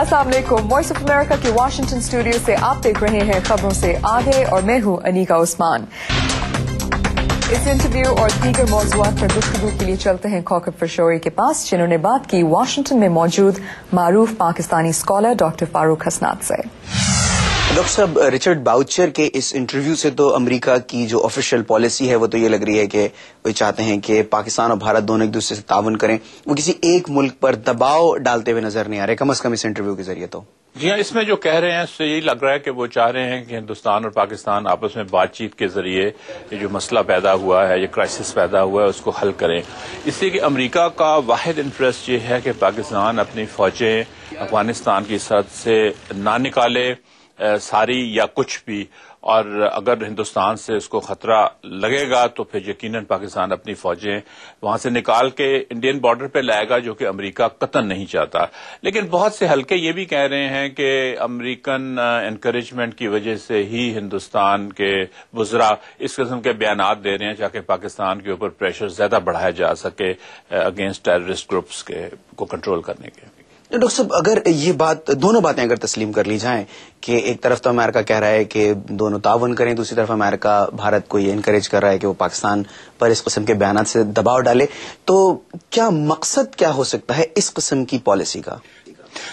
अस्सलाम वालेकुम। Voice of America की वाशिंगटन स्टूडियो से आप देख रहे हैं खबरों से आगे और मैं हूं अनीका उस्मान। इस इंटरव्यू और दीगर मौज़ूआत पर गुफ्तगू के लिए चलते हैं कौकब फरशोरी के पास, जिन्होंने बात की वाशिंगटन में मौजूद मारूफ पाकिस्तानी स्कॉलर डॉक्टर फारूक हसनात से। डॉक्टर साहब, रिचर्ड बाउचर के इस इंटरव्यू से तो अमेरिका की जो ऑफिशियल पॉलिसी है वो तो ये लग रही है कि वो चाहते हैं कि पाकिस्तान और भारत दोनों एक दूसरे से ताउन करें, वो किसी एक मुल्क पर दबाव डालते हुए नजर नहीं आ रहे, कम से कम इस इंटरव्यू के जरिए तो। जी हाँ, इसमें जो कह रहे हैं उससे यही लग रहा है कि वो चाह रहे हैं कि हिंदुस्तान और पाकिस्तान आपस में बातचीत के जरिए ये जो मसला पैदा हुआ है, ये क्राइसिस पैदा हुआ है, उसको हल करें। इसलिए कि अमेरिका का वाहिद इंटरेस्ट ये है कि पाकिस्तान अपनी फौजें अफगानिस्तान की सरहद से ना निकाले सारी या कुछ भी, और अगर हिंदुस्तान से उसको खतरा लगेगा तो फिर यकीनन पाकिस्तान अपनी फौजें वहां से निकाल के इंडियन बॉर्डर पे लाएगा, जो कि अमेरिका कतन नहीं चाहता। लेकिन बहुत से हल्के ये भी कह रहे हैं कि अमेरिकन एनकरेजमेंट की वजह से ही हिंदुस्तान के वुज़रा इस किस्म के बयानात दे रहे हैं ताकि पाकिस्तान के ऊपर प्रेशर ज्यादा बढ़ाया जा सके अगेंस्ट टेररिस्ट ग्रुप्स को कंट्रोल करने के। डॉक्टर साहब, अगर ये बात, दोनों बातें अगर तस्लीम कर ली जाएं कि एक तरफ तो अमेरिका कह रहा है कि दोनों तावन करें, दूसरी तरफ अमेरिका भारत को ये इनकरेज कर रहा है कि वो पाकिस्तान पर इस किस्म के बयानात से दबाव डाले, तो क्या मकसद क्या हो सकता है इस किस्म की पॉलिसी का?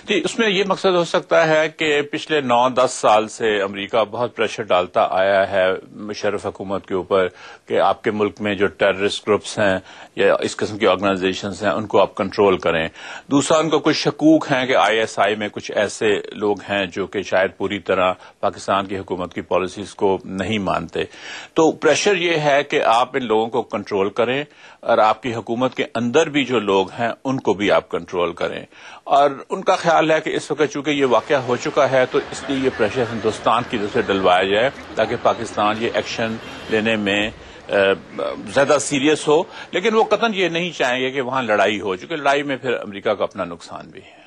जी, उसमें ये मकसद हो सकता है कि पिछले 9-10 साल से अमेरिका बहुत प्रेशर डालता आया है मुशर्रफ हुकूमत के ऊपर कि आपके मुल्क में जो टेररिस्ट ग्रुप्स हैं या इस किस्म की ऑर्गेनाइजेशंस हैं उनको आप कंट्रोल करें। दूसरा, उनको कुछ शकूक हैं कि ISI में कुछ ऐसे लोग हैं जो कि शायद पूरी तरह पाकिस्तान की हुकूमत की पॉलिसीज को नहीं मानते। तो प्रेशर ये है कि आप इन लोगों को कंट्रोल करें और आपकी हुकूमत के अंदर भी जो लोग हैं उनको भी आप कंट्रोल करें। और उनका ख्याल है कि इस वक्त चूंकि ये वाकया हो चुका है तो इसलिए ये प्रेशर हिंदुस्तान की तरफ से डलवाया जाए ताकि पाकिस्तान ये एक्शन लेने में ज्यादा सीरियस हो। लेकिन वो कतन ये नहीं चाहेंगे कि वहां लड़ाई हो, चूंकि लड़ाई में फिर अमेरिका का अपना नुकसान भी है।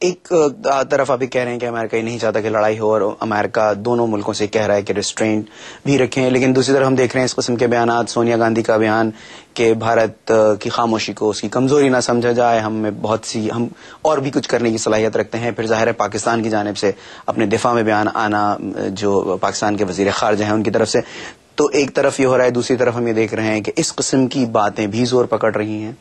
एक तरफ अभी कह रहे हैं कि अमेरिका ये नहीं चाहता कि लड़ाई हो और अमेरिका दोनों मुल्कों से कह रहा है कि रिस्ट्रेंट भी रखें, लेकिन दूसरी तरफ हम देख रहे हैं इस किस्म के बयानात, सोनिया गांधी का बयान कि भारत की खामोशी को उसकी कमजोरी ना समझा जाए, हम और भी कुछ करने की सलाहियत रखते हैं। फिर जाहिर है पाकिस्तान की जानिब से अपने दिफा में बयान आना, जो पाकिस्तान के वजीर खारजा हैं उनकी तरफ से, तो एक तरफ ये हो रहा है, दूसरी तरफ हम ये देख रहे हैं कि इस किस्म की बातें भी जोर पकड़ रही हैं।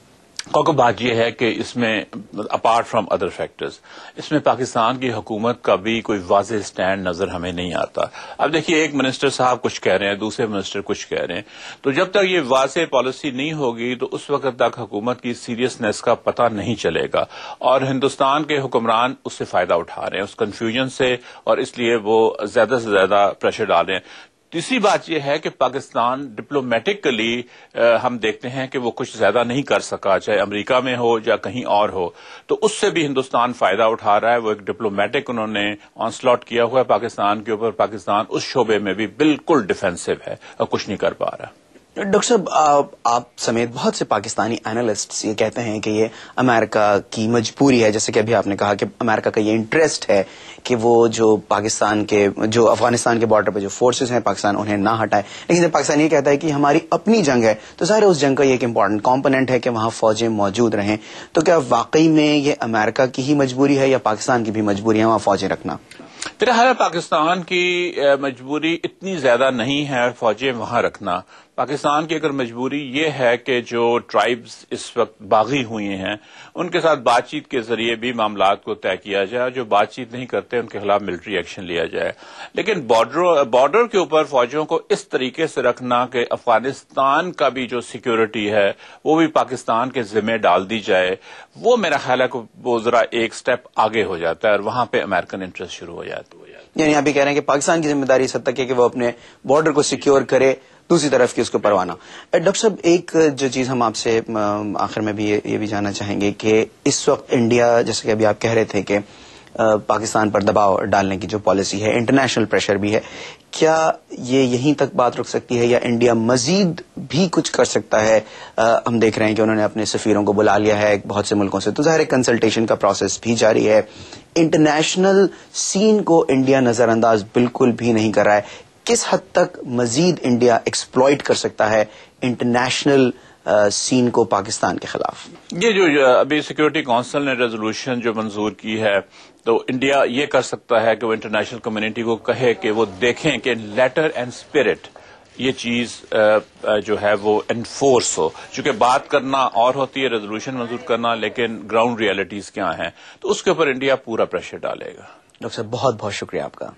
को बात यह है कि इसमें अपार्ट फ्रॉम अदर फैक्टर्स इसमें पाकिस्तान की हुकूमत का भी कोई वाज़ेह स्टैंड नजर हमें नहीं आता। अब देखिए, एक मिनिस्टर साहब कुछ कह रहे हैं, दूसरे मिनिस्टर कुछ कह रहे हैं, तो जब तक ये वाज़ेह पॉलिसी नहीं होगी तो उस वक्त तक हुकूमत की सीरियसनेस का पता नहीं चलेगा। और हिंदुस्तान के हुक्मरान उससे फायदा उठा रहे हैं, उस कन्फ्यूजन से, और इसलिए वो ज्यादा से ज्यादा प्रेशर डाल रहे हैं। तीसरी बात यह है कि पाकिस्तान डिप्लोमेटिकली हम देखते हैं कि वो कुछ ज्यादा नहीं कर सका, चाहे अमेरिका में हो या कहीं और हो, तो उससे भी हिंदुस्तान फायदा उठा रहा है। वो एक डिप्लोमेटिक उन्होंने ऑनस्लॉट किया हुआ है पाकिस्तान के ऊपर। पाकिस्तान उस शोबे में भी बिल्कुल डिफेंसिव है और कुछ नहीं कर पा रहा। डॉक्टर साहब, आप समेत बहुत से पाकिस्तानी एनालिस्ट्स ये कहते हैं कि ये अमेरिका की मजबूरी है, जैसे कि अभी आपने कहा कि अमेरिका का ये इंटरेस्ट है कि वो जो अफगानिस्तान के बॉर्डर पे जो फोर्सेस हैं पाकिस्तान उन्हें ना हटाए। लेकिन जब पाकिस्तान ये कहता है कि हमारी अपनी जंग है तो ज़ाहिर है उस जंग का ये एक इम्पॉर्टेंट कॉम्पोनेंट है कि वहां फौजें मौजूद रहें। तो क्या वाकई में ये अमेरिका की ही मजबूरी है या पाकिस्तान की भी मजबूरी है वहां फौजें रखना? मेरा ख्याल है पाकिस्तान की मजबूरी इतनी ज्यादा नहीं है फौजें वहां रखना। पाकिस्तान की अगर मजबूरी ये है कि जो ट्राइब्स इस वक्त बागी हुई हैं उनके साथ बातचीत के जरिए भी मामलात को तय किया जाए, जो बातचीत नहीं करते उनके खिलाफ मिलिट्री एक्शन लिया जाए। लेकिन बॉर्डर के ऊपर फौजों को इस तरीके से रखना कि अफगानिस्तान का भी जो सिक्योरिटी है वो भी पाकिस्तान के जिम्मे डाल दी जाए, वो मेरा ख्याल है कि वो जरा एक स्टेप आगे हो जाता है और वहां पे अमेरिकन इंटरेस्ट शुरू हो जाता है। यानी आप ये कह रहे हैं कि पाकिस्तान की जिम्मेदारी इस हद तक है कि वो अपने बॉर्डर को सिक्योर करे, दूसरी तरफ की उसको परवाना। डॉक्टर साहब, एक जो चीज हम आपसे आखिर में भी ये भी जानना चाहेंगे कि इस वक्त इंडिया, जैसे कि अभी आप कह रहे थे कि पाकिस्तान पर दबाव डालने की जो पॉलिसी है, इंटरनेशनल प्रेशर भी है, क्या ये यहीं तक बात रुक सकती है या इंडिया मजीद भी कुछ कर सकता है? हम देख रहे हैं कि उन्होंने अपने सफीरों को बुला लिया है बहुत से मुल्कों से, तो ज़ाहिर कंसल्टेशन का प्रोसेस भी जारी है। इंटरनेशनल सीन को इंडिया नजरअंदाज बिल्कुल भी नहीं कर रहा है। किस हद तक मजीद इंडिया एक्सप्लॉइट कर सकता है इंटरनेशनल سین کو پاکستان کے خلاف؟ یہ جو ابھی سیکورٹی کونسل نے ریزولوشن جو منظور کی ہے تو انڈیا یہ کر سکتا ہے کہ وہ انٹرنیشنل کمیونٹی کو کہے کہ وہ دیکھیں کہ لیٹر اینڈ اسپرٹ یہ چیز جو ہے وہ انفورس ہو. چونکہ بات کرنا اور ہوتی ہے، ریزولوشن منظور کرنا، لیکن گراؤنڈ ریالٹیز کیا ہیں، تو اس کے اوپر انڈیا پورا پریشر ڈالے گا. ڈاکٹر صاحب بہت بہت شکریہ آپ کا.